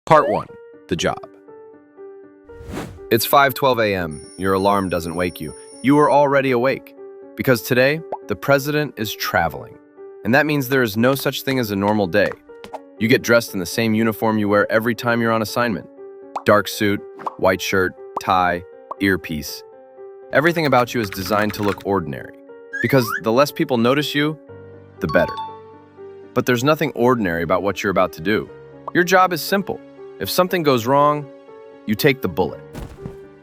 Part 1. The job. It's 5:12 a.m. Your alarm doesn't wake you. You are already awake. Because today, the president is traveling. And that means there is no such thing as a normal day. You get dressed in the same uniform you wear every time you're on assignment. Dark suit, white shirt, tie, earpiece. Everything about you is designed to look ordinary. Because the less people notice you, the better. But there's nothing ordinary about what you're about to do. Your job is simple. If something goes wrong, you take the bullet.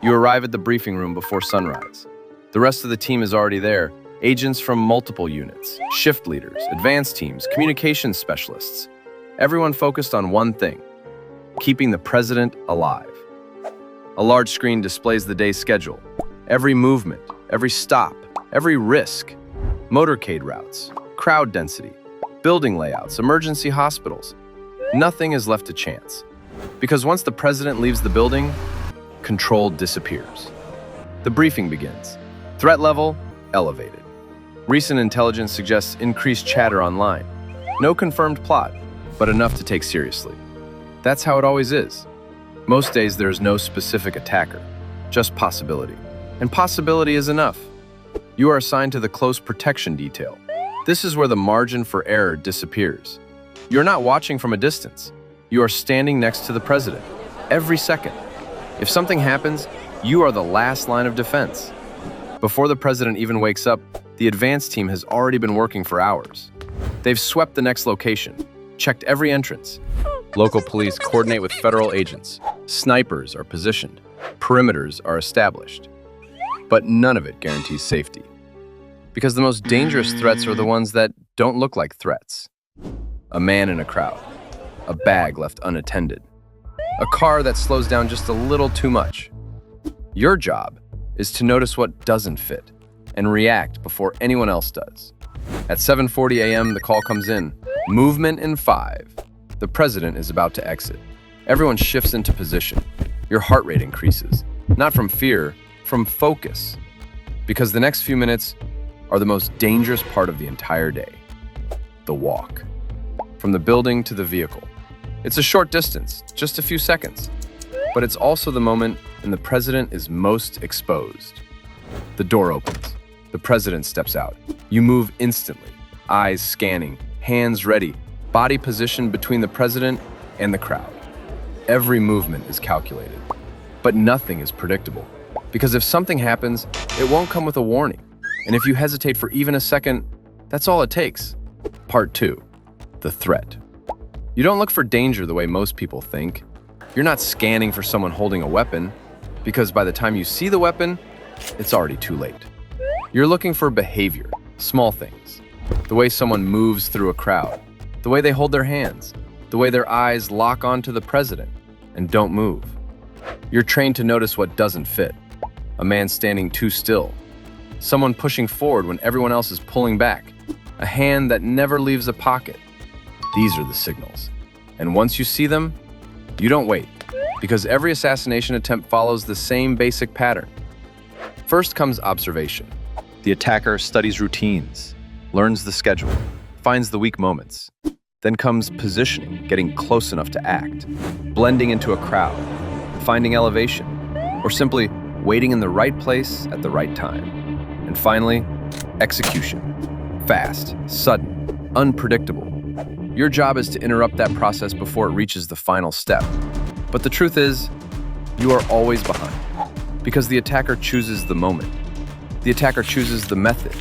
You arrive at the briefing room before sunrise. The rest of the team is already there. Agents from multiple units, shift leaders, advanced teams, communications specialists. Everyone focused on one thing: keeping the president alive. A large screen displays the day's schedule. Every movement, every stop, every risk. Motorcade routes, crowd density, building layouts, emergency hospitals. Nothing is left to chance. Because once the president leaves the building, control disappears. The briefing begins. Threat level, elevated. Recent intelligence suggests increased chatter online. No confirmed plot, but enough to take seriously. That's how it always is. Most days there is no specific attacker, just possibility. And possibility is enough. You are assigned to the close protection detail. This is where the margin for error disappears. You're not watching from a distance. You are standing next to the president, every second. If something happens, you are the last line of defense. Before the president even wakes up, the advance team has already been working for hours. They've swept the next location, checked every entrance. Local police coordinate with federal agents. Snipers are positioned. Perimeters are established. But none of it guarantees safety. Because the most dangerous threats are the ones that don't look like threats. A man in a crowd. A bag left unattended. A car that slows down just a little too much. Your job is to notice what doesn't fit and react before anyone else does. At 7:40 a.m., the call comes in. Movement in 5. The president is about to exit. Everyone shifts into position. Your heart rate increases. Not from fear, from focus. Because the next few minutes are the most dangerous part of the entire day. The walk. From the building to the vehicle. It's a short distance, just a few seconds. But it's also the moment when the president is most exposed. The door opens. The president steps out. You move instantly, eyes scanning, hands ready, body positioned between the president and the crowd. Every movement is calculated, but nothing is predictable. Because if something happens, it won't come with a warning. And if you hesitate for even a second, that's all it takes. Part 2. The threat. You don't look for danger the way most people think. You're not scanning for someone holding a weapon, because by the time you see the weapon, it's already too late. You're looking for behavior, small things. The way someone moves through a crowd, the way they hold their hands, the way their eyes lock onto the president and don't move. You're trained to notice what doesn't fit. A man standing too still. Someone pushing forward when everyone else is pulling back. A hand that never leaves a pocket. These are the signals. And once you see them, you don't wait, because every assassination attempt follows the same basic pattern. First comes observation. The attacker studies routines, learns the schedule, finds the weak moments. Then comes positioning, getting close enough to act, blending into a crowd, finding elevation, or simply waiting in the right place at the right time. And finally, execution. Fast, sudden, unpredictable. Your job is to interrupt that process before it reaches the final step. But the truth is, you are always behind. Because the attacker chooses the moment. The attacker chooses the method.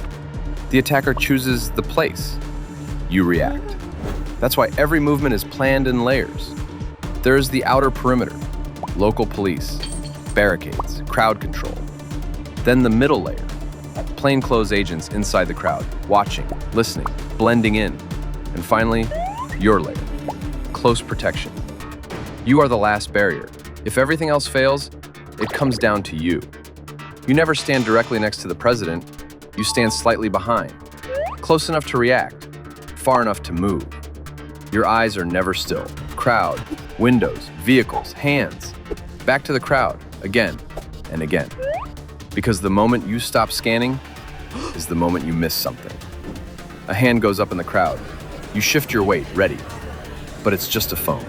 The attacker chooses the place. You react. That's why every movement is planned in layers. There is the outer perimeter, local police, barricades, crowd control. Then the middle layer, plainclothes agents inside the crowd, watching, listening, blending in. And finally, your layer, close protection. You are the last barrier. If everything else fails, it comes down to you. You never stand directly next to the president. You stand slightly behind, close enough to react, far enough to move. Your eyes are never still. Crowd, windows, vehicles, hands. Back to the crowd, again and again. Because the moment you stop scanning is the moment you miss something. A hand goes up in the crowd. You shift your weight, ready. But it's just a phone.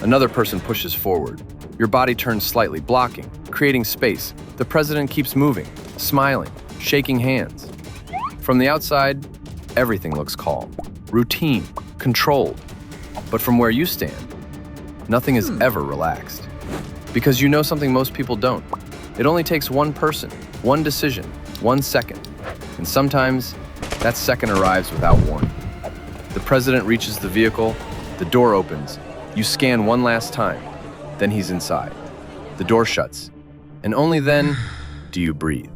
Another person pushes forward. Your body turns slightly, blocking, creating space. The president keeps moving, smiling, shaking hands. From the outside, everything looks calm, routine, controlled. But from where you stand, nothing is ever relaxed. Because you know something most people don't. It only takes one person, one decision, 1 second. And sometimes, that second arrives without warning. The president reaches the vehicle, the door opens, you scan one last time, then he's inside. The door shuts, and only then do you breathe.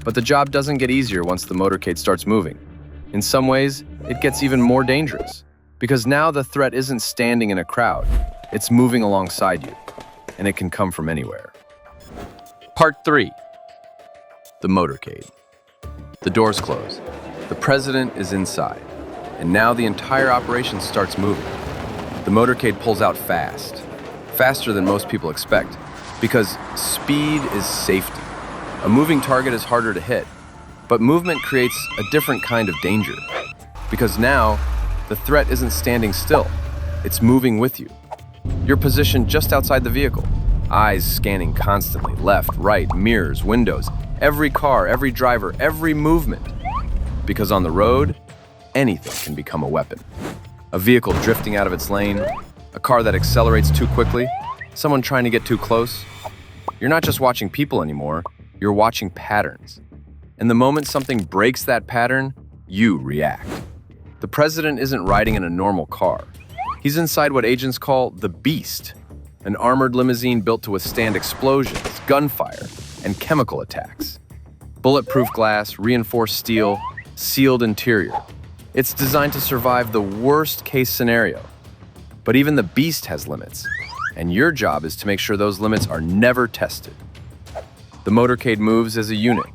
But the job doesn't get easier once the motorcade starts moving. In some ways, it gets even more dangerous, because now the threat isn't standing in a crowd, it's moving alongside you, and it can come from anywhere. Part 3. The motorcade. The doors close. The president is inside, and now the entire operation starts moving. The motorcade pulls out fast, faster than most people expect, because speed is safety. A moving target is harder to hit, but movement creates a different kind of danger, because now the threat isn't standing still, it's moving with you. You're positioned just outside the vehicle, eyes scanning constantly, left, right, mirrors, windows, every car, every driver, every movement. Because on the road, anything can become a weapon. A vehicle drifting out of its lane, a car that accelerates too quickly, someone trying to get too close. You're not just watching people anymore, you're watching patterns. And the moment something breaks that pattern, you react. The president isn't riding in a normal car. He's inside what agents call the Beast, an armored limousine built to withstand explosions, gunfire, and chemical attacks. Bulletproof glass, reinforced steel, sealed interior. It's designed to survive the worst-case scenario. But even the Beast has limits, and your job is to make sure those limits are never tested. The motorcade moves as a unit.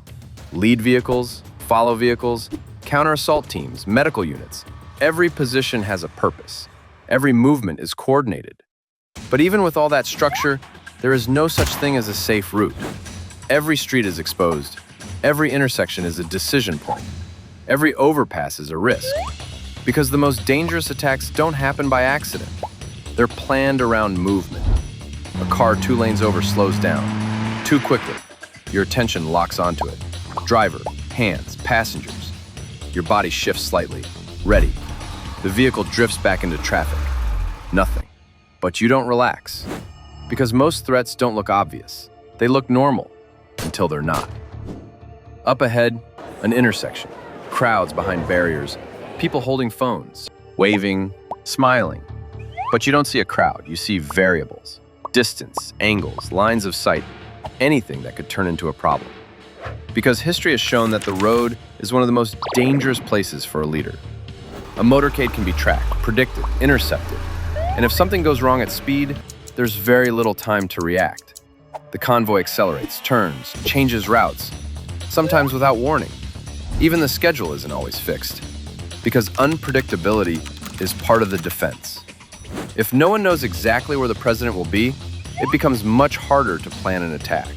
Lead vehicles, follow vehicles, counter-assault teams, medical units. Every position has a purpose. Every movement is coordinated. But even with all that structure, there is no such thing as a safe route. Every street is exposed. Every intersection is a decision point. Every overpass is a risk. Because the most dangerous attacks don't happen by accident. They're planned around movement. A car 2 lanes over slows down. Too quickly. Your attention locks onto it. Driver, hands, passengers. Your body shifts slightly. Ready. The vehicle drifts back into traffic. Nothing. But you don't relax. Because most threats don't look obvious. They look normal. Until they're not. Up ahead, an intersection. Crowds behind barriers. People holding phones. Waving. Smiling. But you don't see a crowd. You see variables. Distance, angles, lines of sight. Anything that could turn into a problem. Because history has shown that the road is one of the most dangerous places for a leader. A motorcade can be tracked, predicted, intercepted. And if something goes wrong at speed, there's very little time to react. The convoy accelerates, turns, changes routes, sometimes without warning. Even the schedule isn't always fixed, because unpredictability is part of the defense. If no one knows exactly where the president will be, it becomes much harder to plan an attack.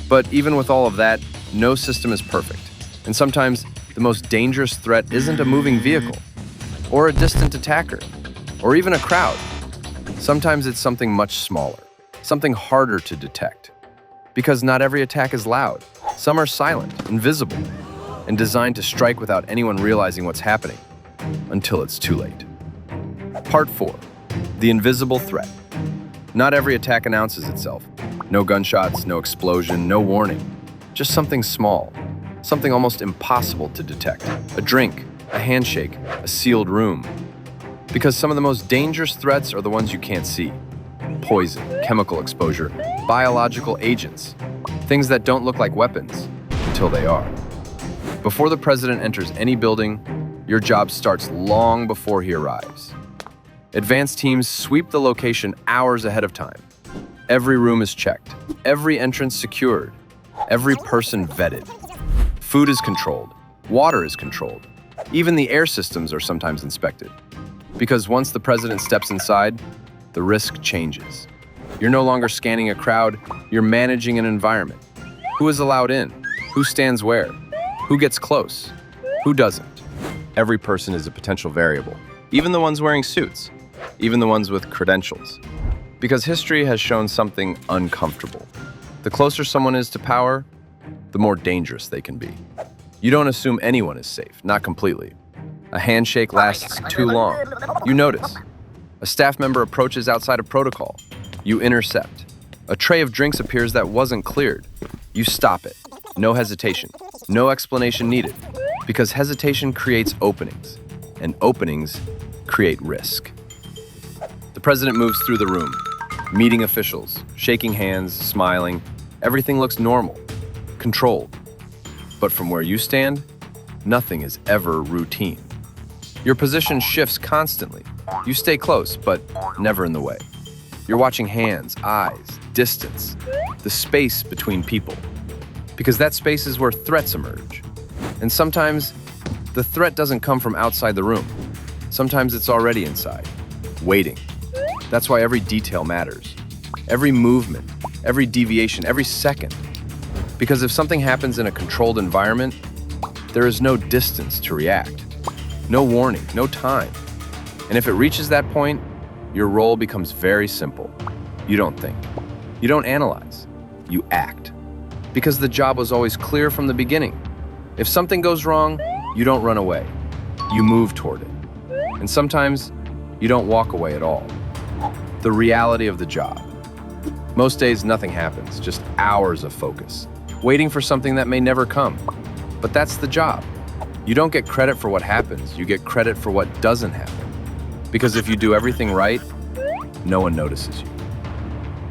But even with all of that, no system is perfect. And sometimes the most dangerous threat isn't a moving vehicle, or a distant attacker, or even a crowd. Sometimes it's something much smaller, something harder to detect. Because not every attack is loud. Some are silent, invisible, and designed to strike without anyone realizing what's happening, until it's too late. Part 4. The invisible threat. Not every attack announces itself. No gunshots, no explosion, no warning. Just something small, something almost impossible to detect. A drink, a handshake, a sealed room. Because some of the most dangerous threats are the ones you can't see. Poison, chemical exposure, biological agents. Things that don't look like weapons until they are. Before the president enters any building, your job starts long before he arrives. Advanced teams sweep the location hours ahead of time. Every room is checked, every entrance secured, every person vetted. Food is controlled, water is controlled. Even the air systems are sometimes inspected. Because once the president steps inside, the risk changes. You're no longer scanning a crowd, you're managing an environment. Who is allowed in? Who stands where? Who gets close? Who doesn't? Every person is a potential variable. Even the ones wearing suits. Even the ones with credentials. Because history has shown something uncomfortable. The closer someone is to power, the more dangerous they can be. You don't assume anyone is safe, not completely. A handshake lasts too long. You notice. A staff member approaches outside of protocol. You intercept. A tray of drinks appears that wasn't cleared. You stop it. No hesitation. No explanation needed. Because hesitation creates openings, and openings create risk. The president moves through the room, meeting officials, shaking hands, smiling. Everything looks normal, controlled. But from where you stand, nothing is ever routine. Your position shifts constantly. You stay close, but never in the way. You're watching hands, eyes, distance, the space between people. Because that space is where threats emerge. And sometimes, the threat doesn't come from outside the room. Sometimes it's already inside, waiting. That's why every detail matters. Every movement, every deviation, every second. Because if something happens in a controlled environment, there is no distance to react. No warning, no time. And if it reaches that point, your role becomes very simple. You don't think. You don't analyze. You act. Because the job was always clear from the beginning. If something goes wrong, you don't run away. You move toward it. And sometimes, you don't walk away at all. The reality of the job. Most days, nothing happens, just hours of focus, waiting for something that may never come. But that's the job. You don't get credit for what happens, you get credit for what doesn't happen. Because if you do everything right, no one notices you.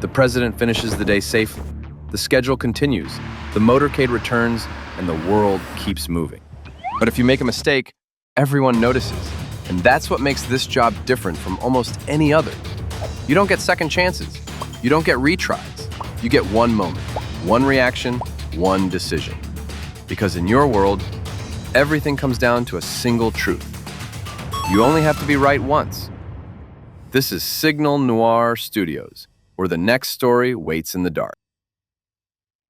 The president finishes the day safely. The schedule continues, the motorcade returns, and the world keeps moving. But if you make a mistake, everyone notices. And that's what makes this job different from almost any other. You don't get second chances. You don't get retries. You get one moment, one reaction, one decision. Because in your world, everything comes down to a single truth. You only have to be right once. This is Signal Noir Studios, where the next story waits in the dark.